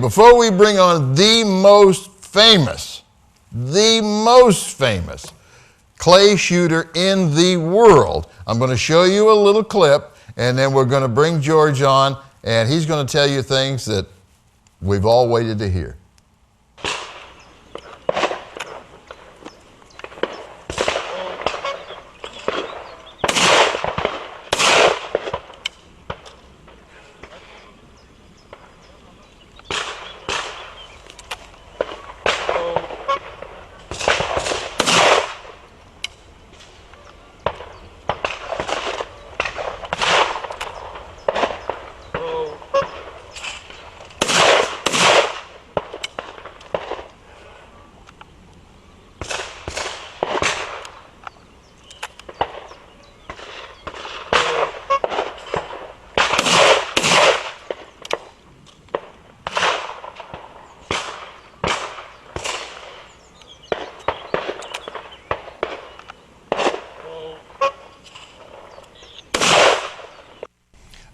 Before we bring on the most famous clay shooter in the world, I'm going to show you a little clip, and then we're going to bring George on, and he's going to tell you things that we've all waited to hear.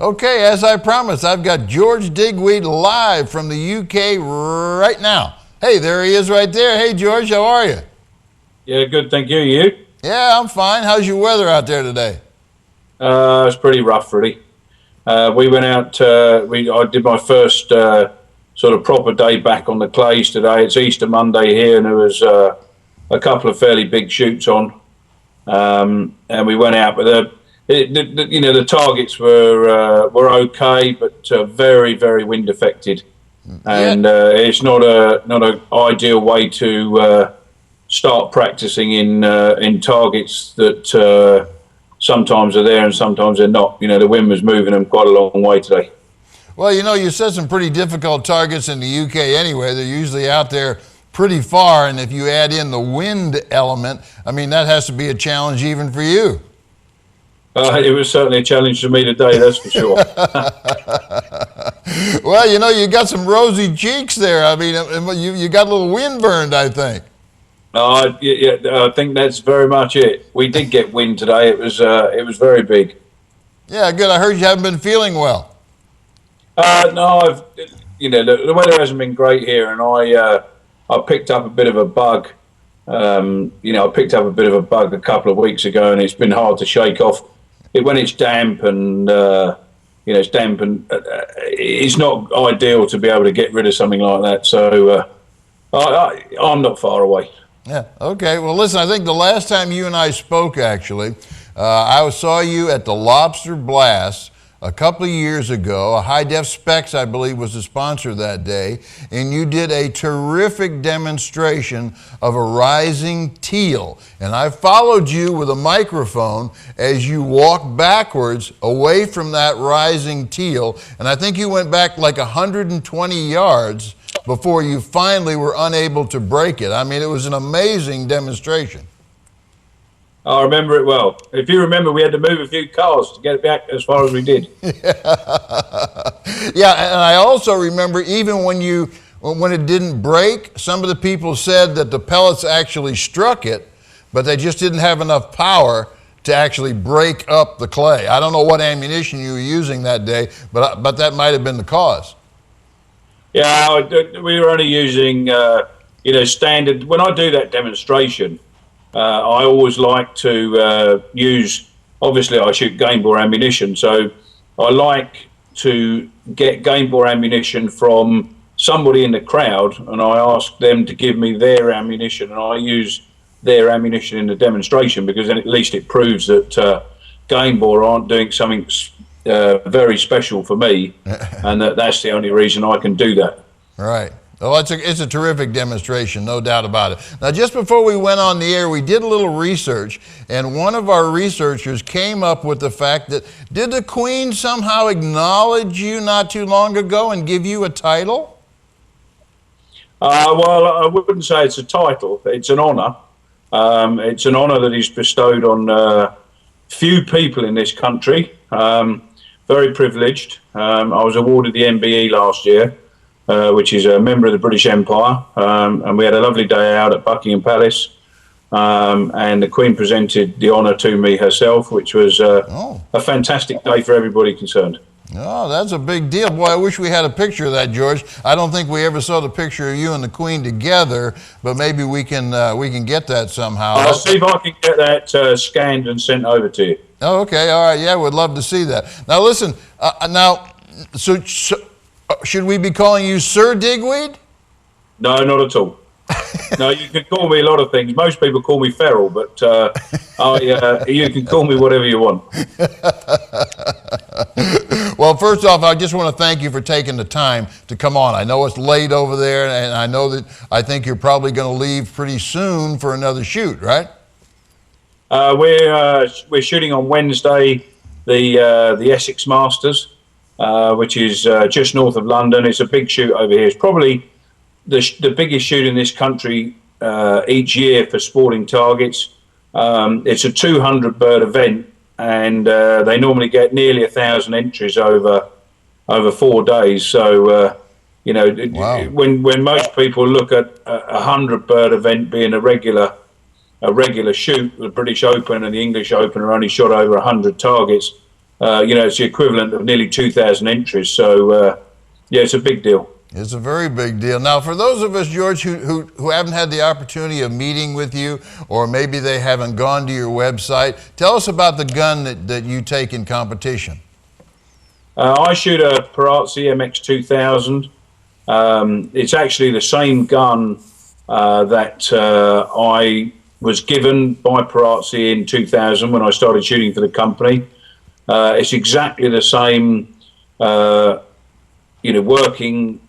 Okay, as I promised, I've got George Digweed live from the UK right now. Hey, there he is right there. Hey, George, how are you? Yeah, good, thank you. You? Yeah, I'm fine. How's your weather out there today? It's pretty rough, really. We went out, I did my first sort of proper day back on the clays today. It's Easter Monday here, and there was a couple of fairly big shoots on. And we went out, but the targets were okay, but very, very wind affected, and it's not an ideal way to start practicing in targets that sometimes are there and sometimes they're not. The wind was moving them quite a long way today. Well, you set some pretty difficult targets in the UK anyway. They're usually out there pretty far, and if you add in the wind element, I mean, that has to be a challenge even for you. It was certainly a challenge for me today, that's for sure. Well, you got some rosy cheeks there. I mean, you got a little wind burned, I think. Yeah, I think that's very much it. We did get wind today. It was very big. Yeah, good. I heard you haven't been feeling well. No, the weather hasn't been great here, and I picked up a bit of a bug. I picked up a bit of a bug a couple of weeks ago, and it's been hard to shake off. When it's damp and it's not ideal to be able to get rid of something like that. So I'm not far away. Yeah. Okay. Well, listen, I think the last time you and I spoke, actually, I saw you at the Lobster Blast a couple of years ago. A High Def Specs, I believe, was the sponsor that day, and you did a terrific demonstration of a rising teal. And I followed you with a microphone as you walked backwards away from that rising teal, and I think you went back like 120 yards before you finally were unable to break it. I mean, it was an amazing demonstration. I remember it well. If you remember, we had to move a few cars to get it back as far as we did. Yeah, and I also remember even when it didn't break, some of the people said that the pellets actually struck it, but they just didn't have enough power to actually break up the clay. I don't know what ammunition you were using that day, but that might have been the cause. Yeah, we were only using standard. When I do that demonstration, I always like to use, obviously I shoot game bore ammunition, so I like to get game bore ammunition from somebody in the crowd, and I ask them to give me their ammunition, and I use their ammunition in the demonstration, because then at least it proves that game bore aren't doing something very special for me, and that's the only reason I can do that. Right. Oh, it's a terrific demonstration, no doubt about it. Now, just before we went on the air, we did a little research, and one of our researchers came up with the fact that, did the Queen somehow acknowledge you not too long ago and give you a title? Well, I wouldn't say it's a title. It's an honour. It's an honour that is bestowed on few people in this country. Very privileged. I was awarded the MBE last year, which is a member of the British Empire, and we had a lovely day out at Buckingham Palace, and the Queen presented the honour to me herself, which was a fantastic day for everybody concerned. Oh, that's a big deal. Boy, I wish we had a picture of that, George. I don't think we ever saw the picture of you and the Queen together, but maybe we can get that somehow. I'll see if I can get that scanned and sent over to you. Oh, okay. All right. Yeah, we'd love to see that. Now, listen. So should we be calling you Sir Digweed? No, not at all. No, you can call me a lot of things. Most people call me Feral, but you can call me whatever you want. Well, first off, I just want to thank you for taking the time to come on. I know it's late over there, and I think you're probably going to leave pretty soon for another shoot, right? We're shooting on Wednesday the Essex Masters, which is just north of London. It's a big shoot over here. It's probably the biggest shoot in this country each year for sporting targets. It's a 200 bird event, and they normally get nearly 1,000 entries over 4 days. So Wow. when most people look at a 100 bird event being a regular shoot, the British Open and the English Open are only shot over 100 targets. It's the equivalent of nearly 2,000 entries. So it's a big deal. It's a very big deal. Now, for those of us, George, who haven't had the opportunity of meeting with you, or maybe they haven't gone to your website, tell us about the gun that you take in competition. I shoot a Parazzi MX-2000. It's actually the same gun that I was given by Parazzi in 2000 when I started shooting for the company. It's exactly the same, working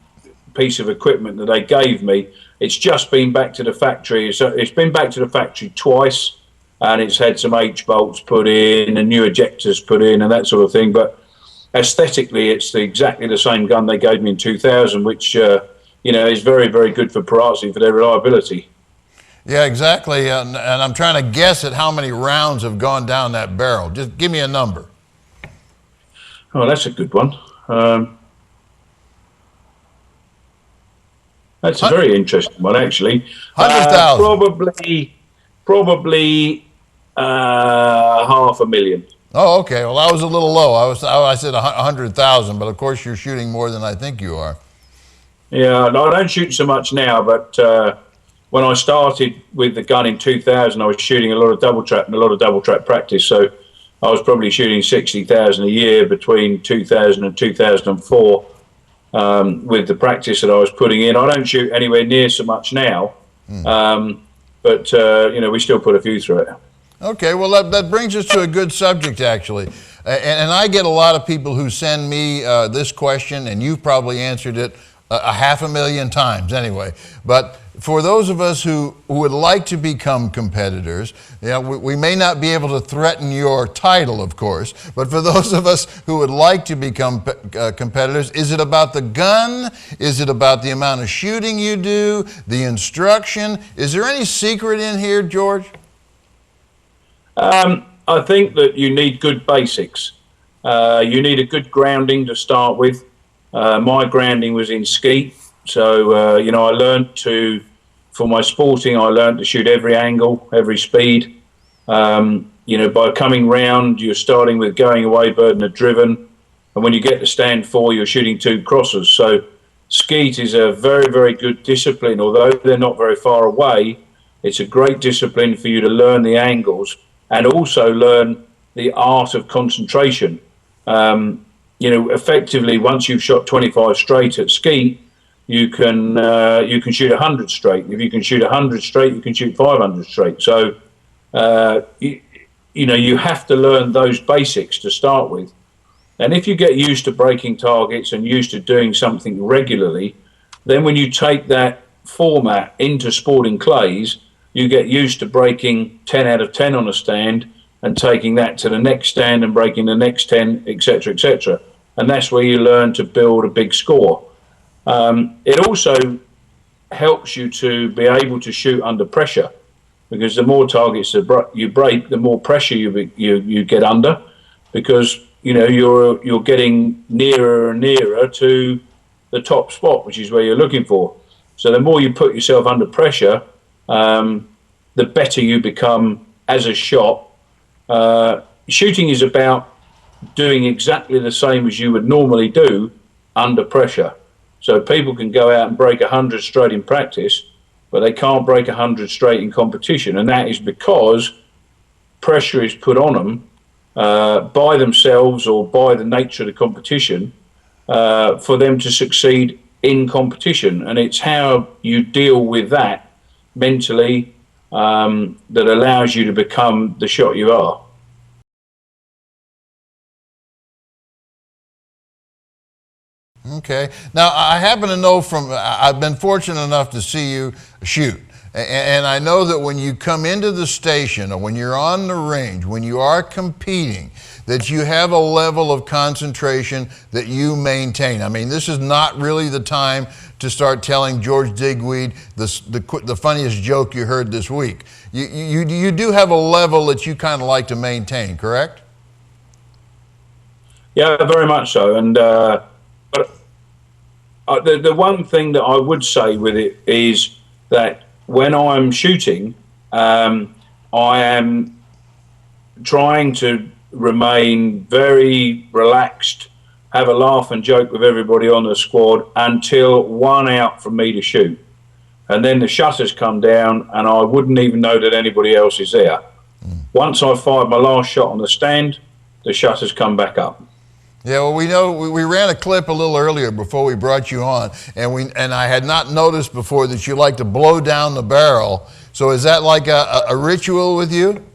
piece of equipment that they gave me. It's just been back to the factory. So it's been back to the factory twice, and it's had some H bolts put in and new ejectors put in and that sort of thing. But aesthetically, it's exactly the same gun they gave me in 2000, which is very, very good for Parazzi for their reliability. Yeah, exactly. And I'm trying to guess at how many rounds have gone down that barrel. Just give me a number. Oh, that's a good one. That's a very interesting one, actually. 100,000. Probably 500,000. Oh, okay. Well, I was a little low. I said 100,000, but of course you're shooting more than I think you are. Yeah, no, I don't shoot so much now, but when I started with the gun in 2000, I was shooting a lot of double trap and a lot of double trap practice. So I was probably shooting 60,000 a year between 2000 and 2004 with the practice that I was putting in. I don't shoot anywhere near so much now, but we still put a few through it. Okay, well, that brings us to a good subject, actually. And I get a lot of people who send me this question, and you've probably answered it 500,000 times anyway. But for those of us who would like to become competitors, we may not be able to threaten your title, of course, but for those of us who would like to become competitors, is it about the gun? Is it about the amount of shooting you do, the instruction? Is there any secret in here, George? I think that you need good basics. You need a good grounding to start with. My grounding was in skeet, so I learned for my sporting, I learned to shoot every angle, every speed. By coming round, you're starting with going away bird and a driven, and when you get to stand 4, you're shooting 2 crosses. So skeet is a very, very good discipline. Although they're not very far away, it's a great discipline for you to learn the angles and also learn the art of concentration. Effectively, once you've shot 25 straight at skeet, you can shoot 100 straight. If you can shoot 100 straight, you can shoot 500 straight. So, you have to learn those basics to start with. And if you get used to breaking targets and used to doing something regularly, then when you take that format into sporting clays, you get used to breaking 10 out of 10 on a stand and taking that to the next stand and breaking the next 10, etc., etc. And that's where you learn to build a big score. It also helps you to be able to shoot under pressure, because the more targets that you break, the more pressure you get under, because you're getting nearer and nearer to the top spot, which is where you're looking for. So the more you put yourself under pressure, the better you become as a shot. Shooting is about doing exactly the same as you would normally do under pressure. So people can go out and break 100 straight in practice, but they can't break 100 straight in competition. And that is because pressure is put on them by themselves or by the nature of the competition for them to succeed in competition. And it's how you deal with that mentally that allows you to become the shot you are. Okay. Now, I happen to know I've been fortunate enough to see you shoot. And I know that when you come into the station or when you're on the range, when you are competing, that you have a level of concentration that you maintain. I mean, this is not really the time to start telling George Digweed the funniest joke you heard this week. You do have a level that you kind of like to maintain, correct? Yeah, very much so. And but the one thing that I would say with it is that when I'm shooting, I am trying to remain very relaxed, have a laugh and joke with everybody on the squad until one out from me to shoot. And then the shutters come down and I wouldn't even know that anybody else is there. Once I've fired my last shot on the stand, the shutters come back up. Yeah, well, we know we ran a clip a little earlier before we brought you on, and I had not noticed before that you like to blow down the barrel. So is that like a ritual with you?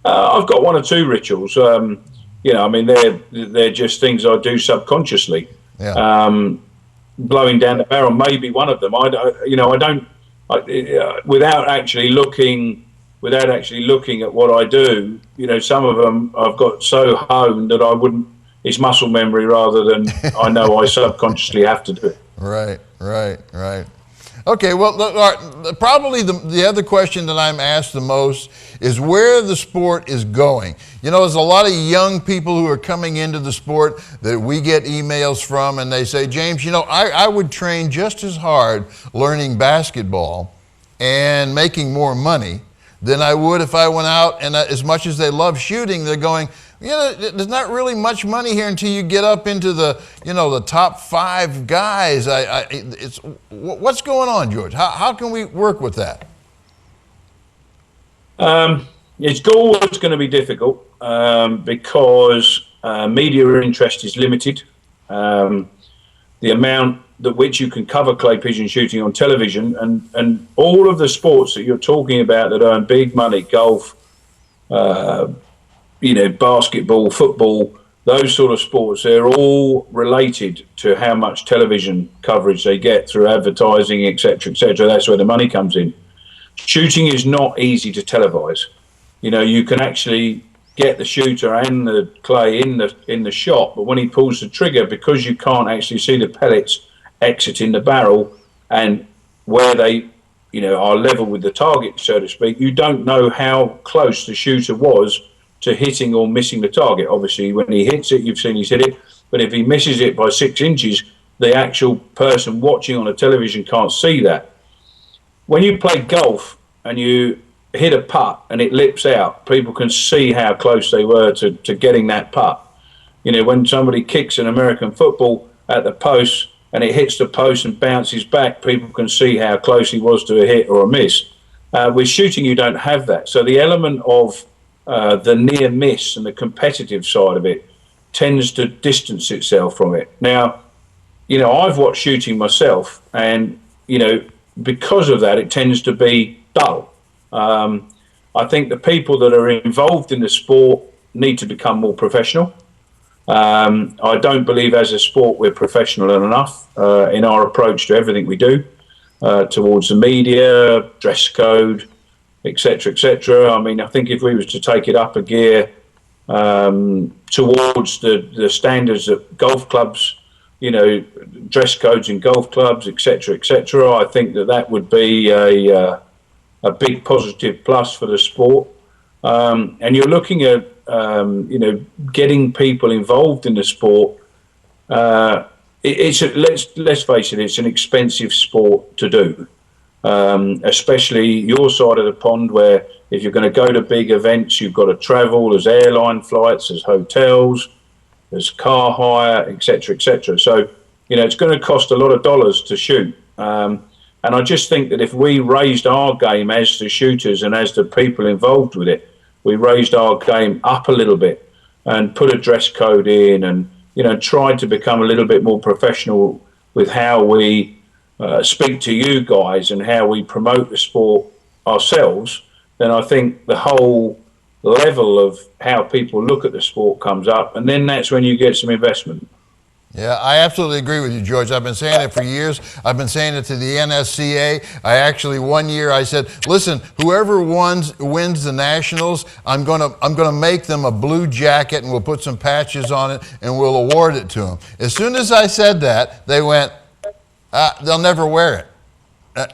I've got one or two rituals. You know, I mean, they're just things I do subconsciously. Yeah. Blowing down the barrel may be one of them. Without actually looking at what I do, you know, some of them I've got so honed that I wouldn't. It's muscle memory rather than I know I subconsciously have to do it. Right. Okay, well, probably the other question that I'm asked the most is where the sport is going. You know, there's a lot of young people who are coming into the sport that we get emails from, and they say, James, you know, I would train just as hard learning basketball and making more money than I would if I went out, and as much as they love shooting, they're going, you know, there's not really much money here until you get up into the, you know, the top 5 guys. What's going on, George? How can we work with that? It's always going to be difficult because media interest is limited. The amount that which you can cover clay pigeon shooting on television and all of the sports that you're talking about that earn big money, golf, you know, basketball, football, those sort of sports, they're all related to how much television coverage they get through advertising, etc., etc. That's where the money comes in. Shooting is not easy to televise. You know, you can actually get the shooter and the clay in the shot, but when he pulls the trigger, because you can't actually see the pellets exiting the barrel and where they, you know, are level with the target, so to speak, you don't know how close the shooter was to hitting or missing the target. Obviously, when he hits it, you've seen he's hit it, but if he misses it by 6 inches, the actual person watching on the television can't see that. When you play golf and you hit a putt and it lips out, people can see how close they were to getting that putt. You know, when somebody kicks an American football at the post and it hits the post and bounces back, people can see how close he was to a hit or a miss. With shooting, you don't have that. So the element of the near miss and the competitive side of it tends to distance itself from it. Now, you know, I've watched shooting myself, and, you know, because of that, it tends to be dull. I think the people that are involved in the sport need to become more professional. I don't believe as a sport we're professional enough in our approach to everything we do, towards the media, dress code, etc., etc. I mean, I think if we was to take it up a gear towards the standards that golf clubs, you know, dress codes in golf clubs, etc., etc., I think that would be a big positive plus for the sport. And you're looking at, you know, getting people involved in the sport. Let's face it, it's an expensive sport to do, especially your side of the pond where if you're going to go to big events, you've got to travel. There's airline flights, there's hotels, there's car hire, etc., etc. So, it's going to cost a lot of dollars to shoot. And I just think that if we raised our game as the shooters and as the people involved with it, we raised our game up a little bit and put a dress code in and, tried to become a little bit more professional with how we speak to you guys and how we promote the sport ourselves, then I think the whole level of how people look at the sport comes up, and then that's when you get some investment. Yeah, I absolutely agree with you, George. I've been saying it for years. I've been saying it to the NSCA. I actually, one year I said, listen, whoever wins the Nationals, I'm gonna make them a blue jacket and we'll put some patches on it and we'll award it to them. As soon as I said that, they went, they'll never wear it.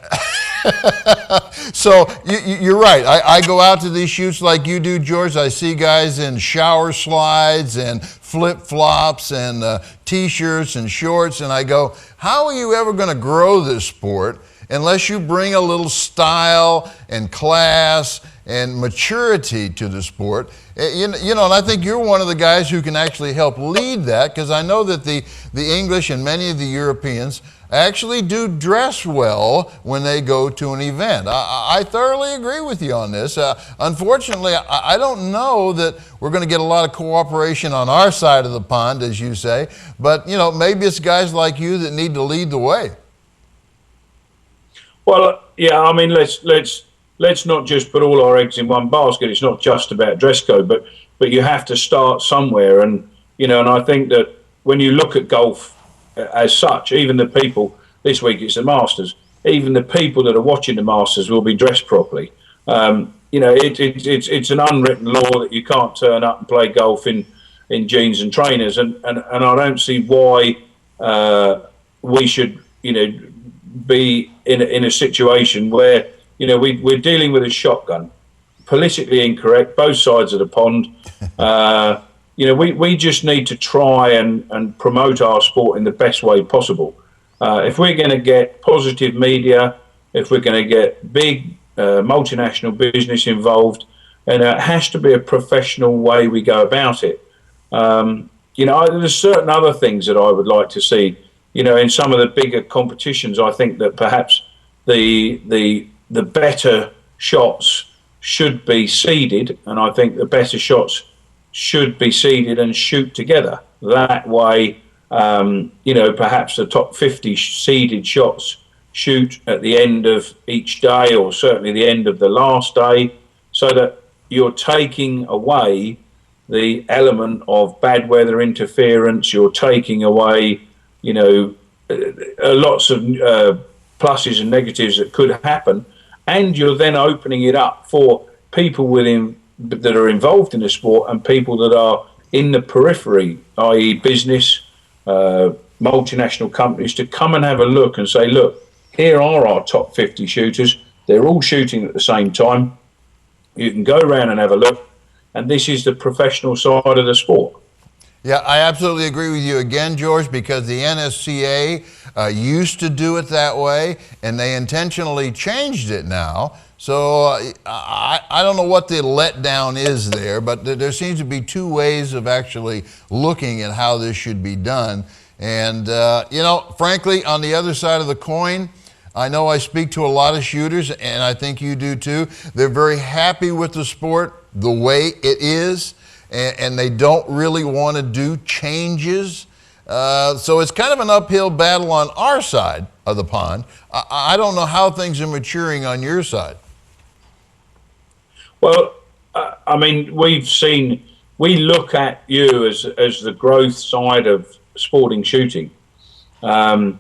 So you're right. I go out to these shoots like you do, George. I see guys in shower slides and flip-flops and T-shirts and shorts, and I go, how are you ever going to grow this sport unless you bring a little style and class and maturity to the sport? And I think you're one of the guys who can actually help lead that, because I know that the English and many of the Europeans actually do dress well when they go to an event. I thoroughly agree with you on this. Unfortunately, I don't know that we're going to get a lot of cooperation on our side of the pond, as you say, but maybe it's guys like you that need to lead the way. Well, yeah, I mean, let's not just put all our eggs in one basket. It's not just about dress code, but you have to start somewhere. And and I think that when you look at golf as such, even the people, this week it's the Masters, even the people that are watching the Masters will be dressed properly. It's an unwritten law that you can't turn up and play golf in jeans and trainers, and I don't see why we should be in a situation where we're dealing with a shotgun, politically incorrect, both sides of the pond. We just need to try and promote our sport in the best way possible. If we're going to get positive media, if we're going to get big multinational business involved, and it has to be a professional way we go about it. There's certain other things that I would like to see. In some of the bigger competitions, I think that perhaps the better shots should be seeded, and I think the better shots should be seeded and shoot together. That way, perhaps the top 50 seeded shots shoot at the end of each day, or certainly the end of the last day, so that you're taking away the element of bad weather interference. You're taking away, lots of pluses and negatives that could happen, and you're then opening it up for people that are involved in the sport and people that are in the periphery, i.e. business, multinational companies, to come and have a look and say, look, here are our top 50 shooters. They're all shooting at the same time. You can go around and have a look, and this is the professional side of the sport. Yeah, I absolutely agree with you again, George, because the NSCA used to do it that way, and they intentionally changed it now. So I don't know what the letdown is there, but there seems to be two ways of actually looking at how this should be done. And, frankly, on the other side of the coin, I know I speak to a lot of shooters, and I think you do too. They're very happy with the sport the way it is, and they don't really want to do changes. So it's kind of an uphill battle on our side of the pond. I don't know how things are maturing on your side. Well, we look at you as the growth side of sporting shooting. There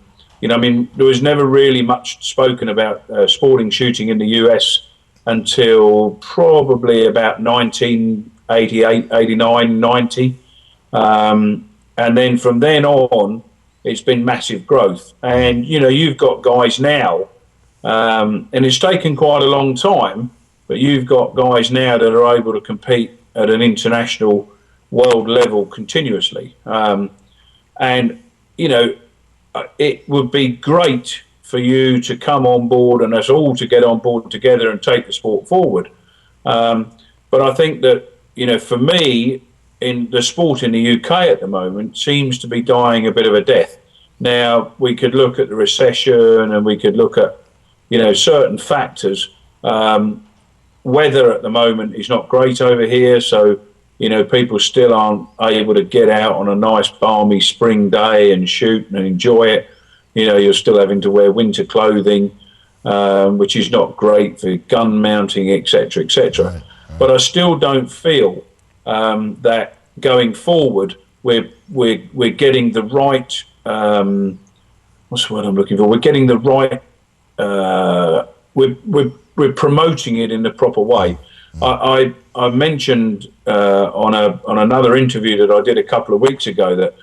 was never really much spoken about sporting shooting in the US until probably about 1988, 89, 90. And then from then on, it's been massive growth. And, you've got guys now, and it's taken quite a long time, but you've got guys now that are able to compete at an international world level continuously. It would be great for you to come on board and us all to get on board together and take the sport forward. But I think that, for me, in the sport in the UK at the moment seems to be dying a bit of a death. Now, we could look at the recession and we could look at, certain factors. Weather at the moment is not great over here, so people still aren't able to get out on a nice balmy spring day and shoot and enjoy it. You're still having to wear winter clothing, which is not great for gun mounting, etc., etc. Right. But I still don't feel that going forward we're getting the right what's the word I'm looking for? We're getting the right. We're promoting it in the proper way. I mentioned on another interview that I did a couple of weeks ago that,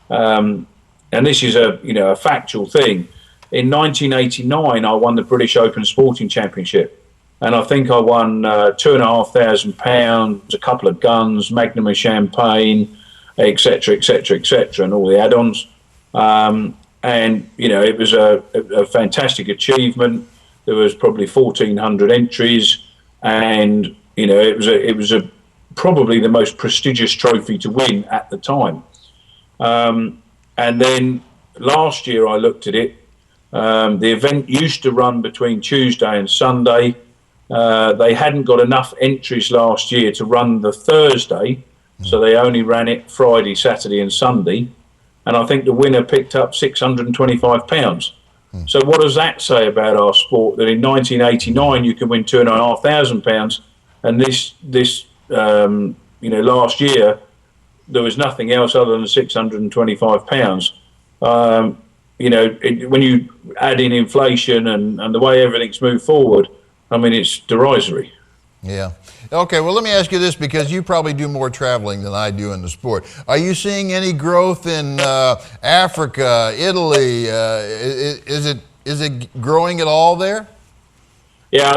and this is a factual thing. In 1989, I won the British Open Sporting Championship, and I think I won £2,500, a couple of guns, Magnum of Champagne, etc., etc., etc., and all the add-ons. And it was a fantastic achievement. There was probably 1,400 entries, and it was probably the most prestigious trophy to win at the time. And then last year I looked at it. The event used to run between Tuesday and Sunday. They hadn't got enough entries last year to run the Thursday, so they only ran it Friday, Saturday, and Sunday. And I think the winner picked up £625. So what does that say about our sport? That in 1989 you can win £2,500, and this last year there was nothing else other than £625. When you add in inflation and the way everything's moved forward, I mean, it's derisory. Yeah. Okay, well, let me ask you this, because you probably do more traveling than I do in the sport. Are you seeing any growth in Africa, Italy? Is it growing at all there? Yeah,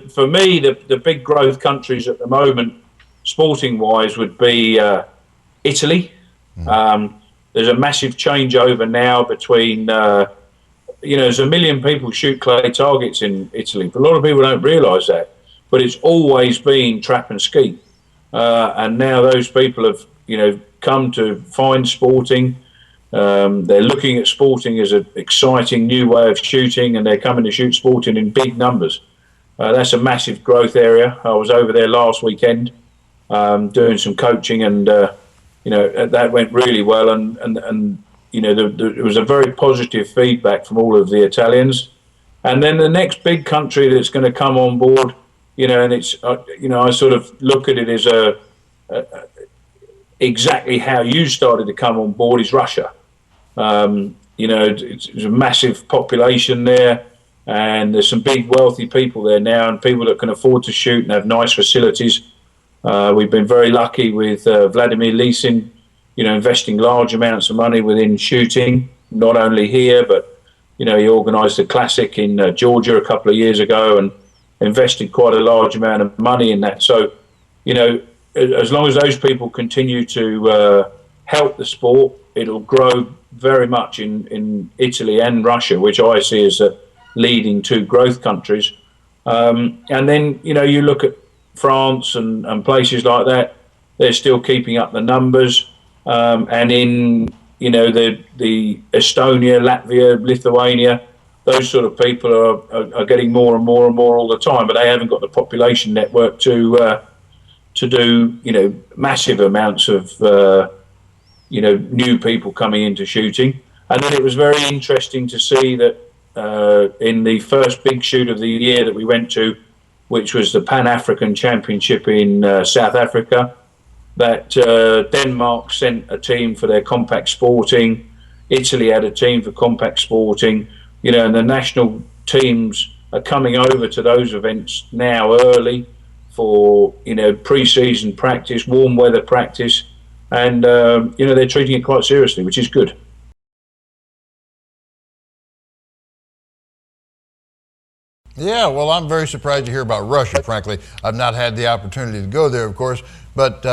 for me, the big growth countries at the moment, sporting-wise, would be Italy. There's a massive changeover now between, there's 1 million people shoot clay targets in Italy, but a lot of people don't realise that. But it's always been trap and skeet, and now those people have, come to find sporting. They're looking at sporting as an exciting new way of shooting, and they're coming to shoot sporting in big numbers. That's a massive growth area. I was over there last weekend doing some coaching, and that went really well. And there was a very positive feedback from all of the Italians. And then the next big country that's going to come on board, and it's I sort of look at it as exactly how you started to come on board, is Russia. It's a massive population there, and there's some big wealthy people there now, and people that can afford to shoot and have nice facilities. We've been very lucky with Vladimir Lisin, investing large amounts of money within shooting, not only here, but he organised a classic in Georgia a couple of years ago and invested quite a large amount of money in that. So, as long as those people continue to help the sport, it'll grow very much in Italy and Russia, which I see as leading two growth countries. And then, you look at France and places like that, they're still keeping up the numbers. And in, the Estonia, Latvia, Lithuania, those sort of people are getting more and more and more all the time, but they haven't got the population network to do, massive amounts of, new people coming into shooting. And then it was very interesting to see that in the first big shoot of the year that we went to, which was the Pan-African Championship in South Africa, that Denmark sent a team for their compact sporting, Italy had a team for compact sporting, and the national teams are coming over to those events now early for, pre-season practice, warm weather practice, and, they're treating it quite seriously, which is good. Yeah, well, I'm very surprised to hear about Russia, frankly. I've not had the opportunity to go there, of course, but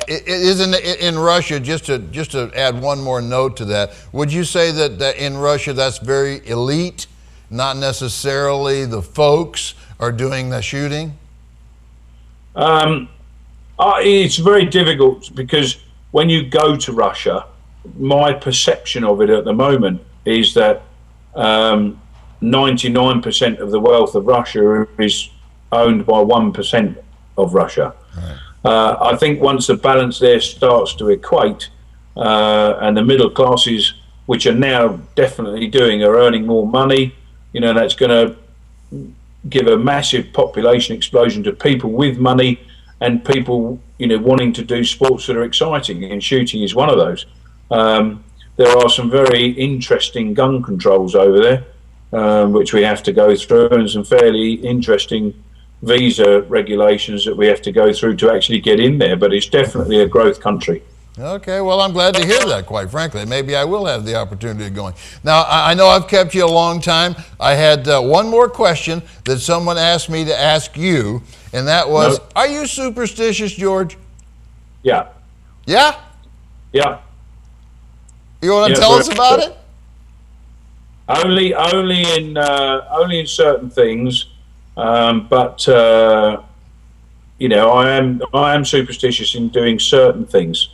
it isn't in Russia, just to add one more note to that, would you say that in Russia that's very elite, not necessarily the folks are doing the shooting? It's very difficult because when you go to Russia, my perception of it at the moment is that 99% of the wealth of Russia is owned by 1% of Russia. Right. I think once the balance there starts to equate, and the middle classes, which are now definitely are earning more money, that's going to give a massive population explosion to people with money and people, wanting to do sports that are exciting, and shooting is one of those. There are some very interesting gun controls over there, which we have to go through, and some fairly interesting visa regulations that we have to go through to actually get in there. But it's definitely a growth country. Okay, well, I'm glad to hear that, quite frankly. Maybe I will have the opportunity of going. Now, I know I've kept you a long time. I had one more question that someone asked me to ask you, and that was, Are you superstitious, George? Yeah. Yeah? Yeah. You want to tell us about it? Only in certain things, but I am superstitious in doing certain things.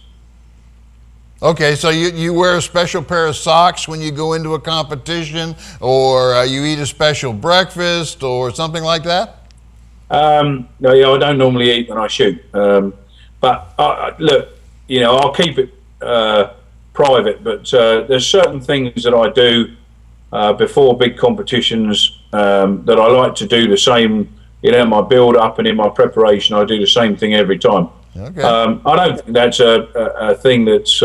Okay, so you wear a special pair of socks when you go into a competition, or you eat a special breakfast, or something like that? No, I don't normally eat when I shoot. But look, I'll keep it private. But there's certain things that I do before big competitions that I like to do the same. My build up and in my preparation, I do the same thing every time. Okay. I don't think that's a thing that's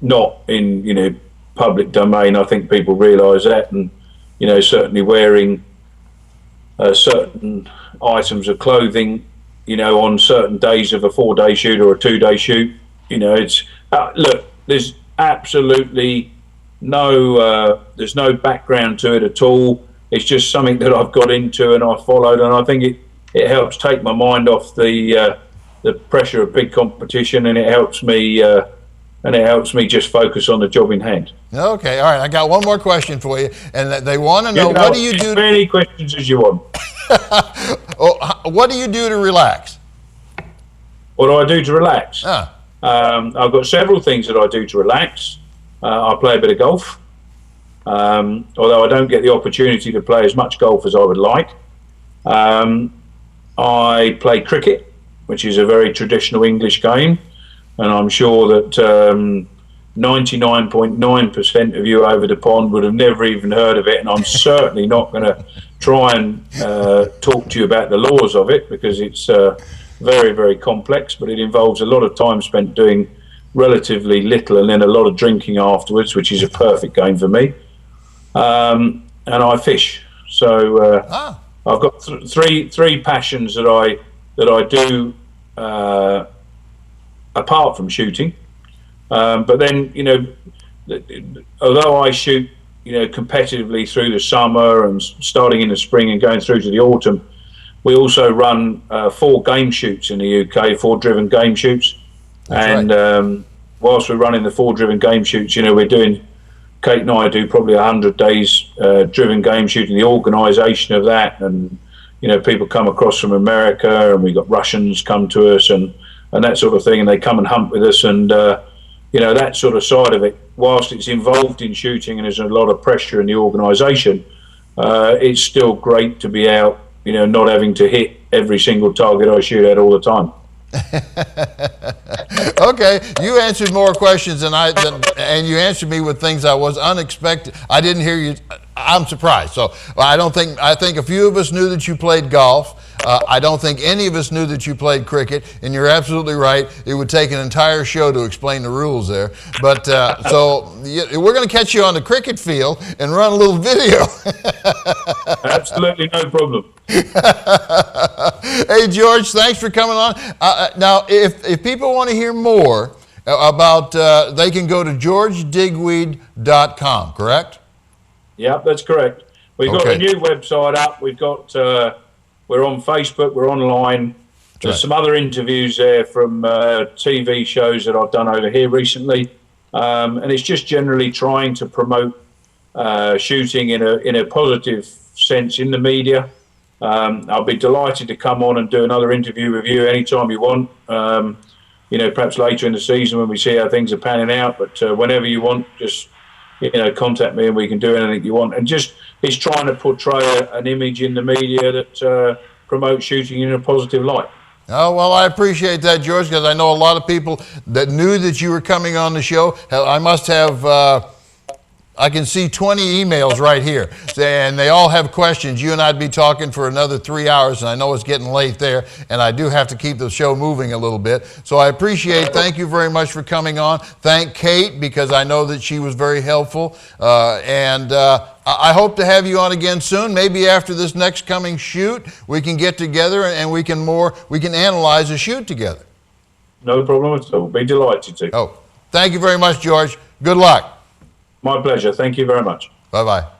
not in public domain. I think people realise that, and certainly wearing certain items of clothing, on certain days of a 4-day shoot or a 2-day shoot, it's look. There's absolutely there's no background to it at all. It's just something that I've got into and I've followed, and I think it helps take my mind off the pressure of big competition, and it helps me just focus on the job in hand. Okay, all right. I got one more question for you, and they want to know, what do you do? As many questions as you want. What do you do to relax? What do I do to relax? I've got several things that I do to relax. I play a bit of golf, although I don't get the opportunity to play as much golf as I would like. I play cricket, which is a very traditional English game, and I'm sure that 99.9% of you over the pond would have never even heard of it, and I'm certainly not going to try and talk to you about the laws of it, because it's very, very complex, but it involves a lot of time spent doing relatively little and then a lot of drinking afterwards, which is a perfect game for me. And I fish. So I've got three passions that I do apart from shooting. But then, although I shoot, competitively through the summer and starting in the spring and going through to the autumn, we also run 4 game shoots in the UK, 4 driven game shoots. That's right. Whilst we're running the 4 driven game shoots, we're doing, Kate and I do probably 100 days driven game shooting, the organisation of that, and people come across from America, and we've got Russians come to us and that sort of thing, and they come and hunt with us, and that sort of side of it, whilst it's involved in shooting and there's a lot of pressure in the organisation, it's still great to be out, not having to hit every single target I shoot at all the time. Okay, you answered more questions and you answered me with things I was unexpected. I didn't hear you. I'm surprised. So I think a few of us knew that you played golf. I don't think any of us knew that you played cricket, and you're absolutely right. It would take an entire show to explain the rules there. But so we're going to catch you on the cricket field and run a little video. Absolutely no problem. Hey, George, thanks for coming on. Now, if people want to hear more about, they can go to georgedigweed.com, correct? Yeah, that's correct. We've got a new website up. We've got, we're on Facebook, we're online. There's some other interviews there from TV shows that I've done over here recently. And it's just generally trying to promote shooting in a positive sense in the media. I'll be delighted to come on and do another interview with you anytime you want. Perhaps later in the season when we see how things are panning out. But whenever you want, just contact me and we can do anything you want. And just it's trying to portray an image in the media that promotes shooting in a positive light. Oh, well, I appreciate that, George, because I know a lot of people that knew that you were coming on the show. Hell, I must have, I can see 20 emails right here, and they all have questions. You and I'd be talking for another 3 hours, and I know it's getting late there, and I do have to keep the show moving a little bit. So I appreciate, thank you very much for coming on. Thank Kate, because I know that she was very helpful, I hope to have you on again soon. Maybe after this next coming shoot, we can get together and we can analyze a shoot together. No problem at all. Be delighted to. Oh, thank you very much, George. Good luck. My pleasure. Thank you very much. Bye-bye.